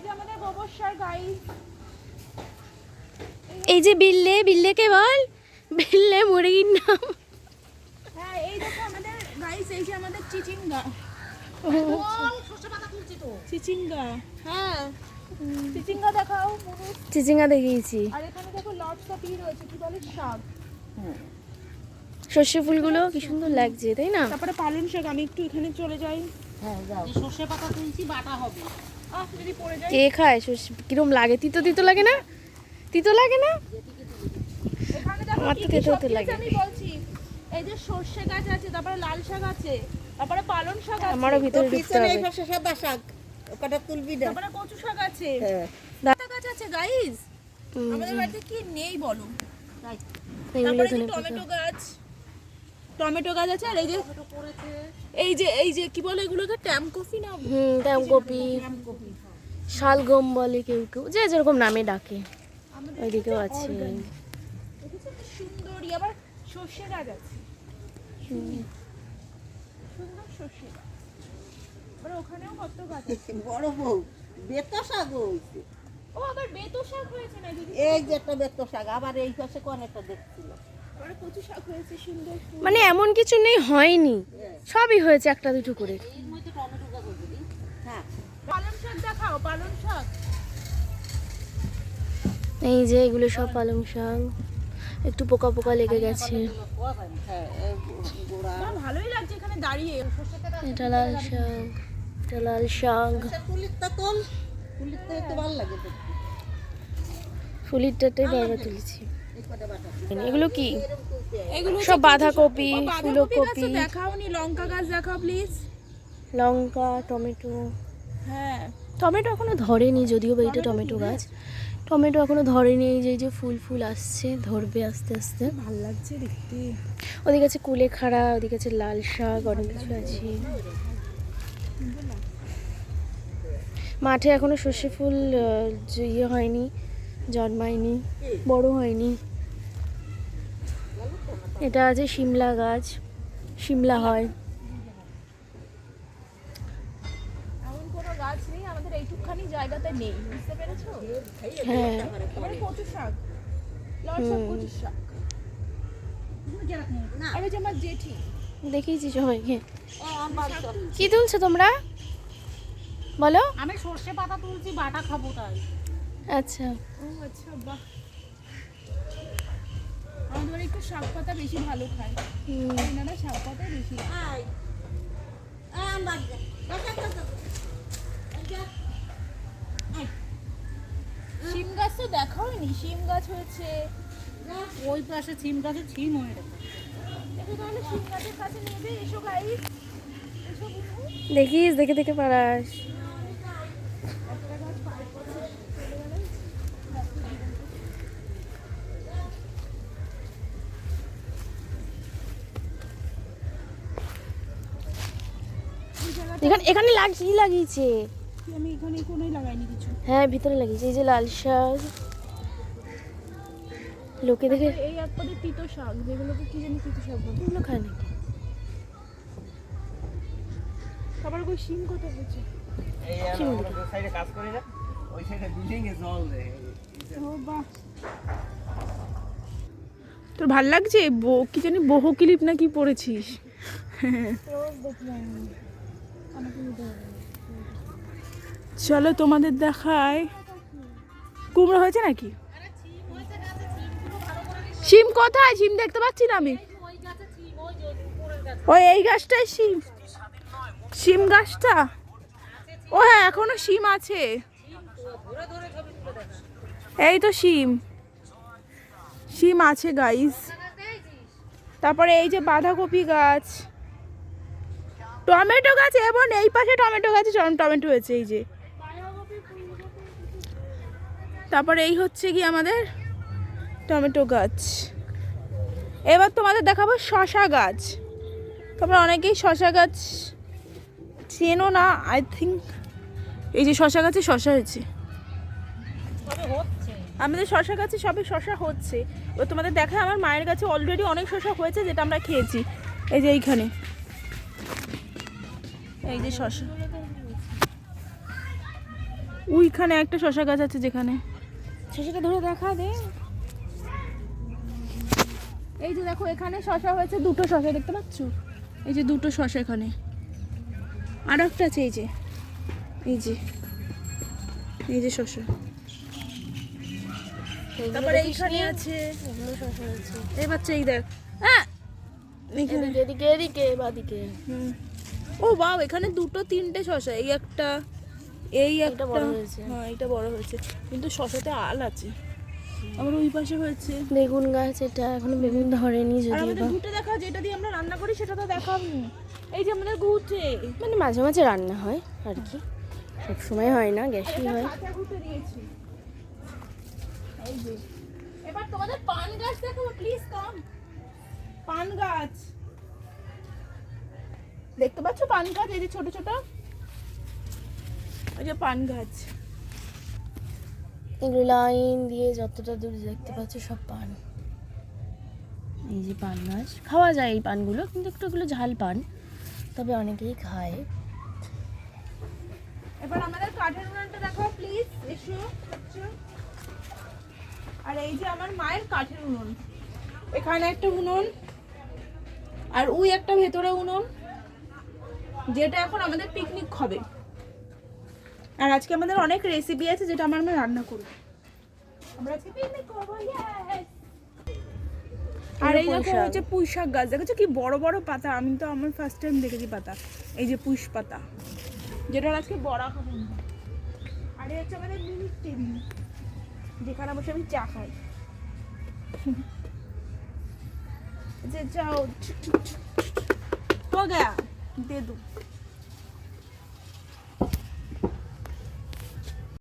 যে আমাদের গোবর সার গাইস। এই যে বিল্লে, বিল্লেকে বল, বিল্লে মুরগির নাম। হ্যাঁ এই দেখো আমাদের গাইস, এই যে আমাদের চিচিঙ্গা। চিচিঙ্গা, হ্যাঁ চিচিঙ্গা দেখাও। চিচিঙ্গা দেখিয়েছি। আর এখানে দেখো লটস অফ রয়েছে, কি বলে শাক। সর্ষে ফুলগুলো কি সুন্দর লাগছে, তাই না? তারপরে পালং শাক। আমি একটু এখানে চলে যাই। হ্যাঁ যাও। সর্ষে পাতা তুলছি, বাটা হবে। যদি পড়ে যায়। কে খায় সর্ষে? কিরম লাগে? তিতো তিতো লাগে না? তিতো লাগে না? এখানে দেখো আমার তো কি কি খেতে সবজি লাগে। আছে আমি বলছি। এই যে সর্ষে গাছ আছে, তারপরে লাল শাক আছে, তারপরে পালং শাক আছে, আমারও ভিতরে ঢুকতে পিছনে এই হবে। পাশে সাদা শাক, ওটা তুলবি না। তারপরে কচু শাক আছে, হ্যাঁ পাতা গাছ আছে গাইস। আমাদের বাড়িতে কি নেই বলো? এগুলো তারপরে এই যে ধনে পাতা। টমেটো গাছ, টমেটো গাছ আছে। আর এই যে কি বলে এগুলোকে, ট্যাম কফি না? কপি, শালগম বলে কেউ কেউ, যে যেরকম নামে ডাকে। ওইদিকেও আছে। দেখেছো কি সুন্দরই। আবার সর্ষে গাছ আছে, সুন্দর সর্ষে গাছ। আবার ওখানেও কত গাছ আছে। বড় বউ বেতো শাক হয়েছে। ও আবার বেতো শাক হয়েছে না দিদি? এই যে একটা বেতো শাক, আবার এই পাশে কোন একটা দেখছিল। আবার কচু শাক হয়েছে সুন্দর ফুল। মানে এমন কিছু নেই হয়নি, সবই হয়েছে একটা দুটো করে। এর মধ্যে টমেটো গাছ হবে। হ্যাঁ পালং শাক দেখাও, পালং শাক। এই যে এগুলো সব পালং শাক, একটু পোকা পোকা লেগে গেছে। হ্যাঁ এই গোড়া। না ভালোই লাগছে এখানে দাঁড়িয়ে। এটা লাল শাক, এটা লাল শাক। তুলিরটা তোল, তুলিরটা একটু ভালো লাগে দেখতে। ফুলিরটাই বারবার তুলেছি। এই কটা বাটা এগুলো কি? এগুলো সব বাঁধাকপি, ও, বাঁধাকপি ফুলকপি, গাছটা দেখাওনি। লঙ্কা গাছ দেখাও প্লিজ। Lanka, tomato. হ্যাঁ টমেটো এখনো ধরেনি, যদিও বা এটা টমেটো গাছ। টমেটো এখনো ধরেনি। এই যে এই যে ফুল ফুল আসছে, ধরবে আস্তে আস্তে। ভালো লাগছে দেখতে। ওদিকে আছে কুলেখাড়া, ওদিকে আছে লাল শাক, অনেক কিছু আছে। মাঠে এখনো সর্ষে ফুল ইয়ে হয়নি, জন্মায়নি, বড় হয়নি। এটা আছে শিমলা গাছ, শিমলা হয়। এমন কোনো গাছ নেই আমাদের এইটুকখানি জায়গাতে নেই, বুঝতে পেরেছো? হ্যাঁ তারপরে কচু শাক, লাল শাক, কচু শাক। আর ওই যে আমার জেঠি। দেখিয়েছি সবাইকে। কি তুলছো তোমরা বলো? আমি সর্ষে পাতা তুলছি, বাটা খাবো তাই। আচ্ছা, ও আচ্ছা, বাহ। আমাদের বাড়ি একটু শাক পাতা বেশি ভালো খায়। এনারা শাক পাতাই বেশি খায়। শিম গাছ তো দেখাওনি। শিম গাছ হয়েছে। ওই পাশে সিম গাছে সিম হয়ে গেছে। একটু তাহলে শিম গাছের কাছে নেবে। এসো গাইস, এসো বুনু। দেখিস, দেখে দেখে পারাস। একটা গাছ পার করছে, চলে গেলে। এই জায়গাটা এখানে এখানে লাগিয়েছে। কি আমি এখানে কোনোই লাগাইনি কিছু। হ্যাঁ ভিতরে লাগিয়েছে। এই যে লাল শাক, লোকে দেখে এই একবারে তিতো শাক, যেগুলোকে কি জানি তিতো শাক বলে। এগুলো খায় নাকি? তারপর ওই শিম কোথায় হয়েছে? সাইডে কাজ করে না, ওই সাইডে বিল্ডিং এ জল দেয়। ও বাহ, তোর ভাল লাগছে? কি জানি বহু ক্লিপ না কি পড়েছিস? চলো তোমাদের দেখায়। কুমড়ো হয়েছে নাকি? শিম কোথায়? শিম দেখতে পাচ্ছি না আমি। ওই এই গাছটাই শিম, শিম গাছটা। ও হ্যাঁ এখনো শিম আছে। এই তো শিম, শিম আছে গাইস। তারপরে এই যে বাঁধাকপি গাছ, টমেটো গাছ, এবং এই পাশে টমেটো গাছে টমেটো হয়েছে। এই যে তারপরে এই হচ্ছে কি আমাদের টমেটো গাছ। এবার তোমাদের দেখাবো শশা গাছ। তারপরে অনেকেই শশা গাছ চেনো না আই থিঙ্ক। এই যে শশা গাছে শশা হয়েছে। আমাদের শশা গাছে সবে শশা হচ্ছে। এবার তোমাদের দেখা, আমার মায়ের কাছে অলরেডি অনেক শশা হয়েছে, যেটা আমরা খেয়েছি। এই যে এইখানে, এই যে শশা। ওইখানে একটা শশা গাছ আছে যেখানে, শশাটা ধরে দেখা দে। এই যে দেখো এখানে শশা হয়েছে, দুটো শশা দেখতে পাচ্ছ, এই যে দুটো শশা এখানে, আর একটা আছে এই যে, এই যে এই যে শশা। তারপরে এইখানে আছে, এগুলো শশা হয়েছে। এই বাচ্চা এই দেখ, হ্যাঁ এখানে। এদিকে এদিকে এদিকে বাদিকে। হুম। ও বাবা, এখানে দুটো তিনটে শশা, এই একটা, এই একটা বড় হয়েছে। হ্যাঁ এটা বড় হয়েছে, কিন্তু শশাতে আল আছে। আবার ওই পাশে হয়েছে। বেগুন গাছ, এটা এখনো বেগুন ধরেনি আর যদিও আমাদের বা। ঘুটে দেখা, যেটা দিয়ে আমরা রান্না করি সেটা তো দেখাবো। এই যে আমাদের ঘুটে, মানে মাঝে মাঝে রান্না হয় আর কি, সব সময় হয় না, গ্যাসই হয়। কাঁচা ঘুটে দিয়েছি। এই যে এবার তোমাদের পান গাছ দেখাবো, প্লিজ কাম। পান গাছ দেখতে পাচ্ছ, পান গাছ এই যে ছোট ছোট, ওই যে পান গাছ। এগুলো লাইন দিয়ে যতটা দূর দেখতে পাচ্ছ সব পান। এই যে পান গাছ, খাওয়া যায় এই পানগুলো, কিন্তু একটু এগুলো ঝাল পান, তবে অনেকেই খায়। এবার আমাদের কাঠের উনানটা দেখাও প্লিজ, এসো এসো। আর এই যে আমার মায়ের কাঠের উনুন, এখানে একটা উনুন, আর ওই একটা ভেতরে উনুন, যেটা এখন আমাদের পিকনিক হবে। আর আজকে আমাদের অনেক রেসিপি আছে যেটা আমরা রান্না করব। আমরা আজকে পিকনিক করব, ইয়েস। আর এই দেখো হচ্ছে পুঁই শাক গাছ, দেখেছো কি বড় বড় পাতা, আমি তো আমার ফার্স্ট টাইম দেখেছি পাতা, এই যে পুঁই পাতা, যেটা আজকে বড়া খাবো। আর এই হচ্ছে আমাদের মিনি টেবিল, যেখানে বসে আমি চা খাই। যে যাও हो गया दे दो।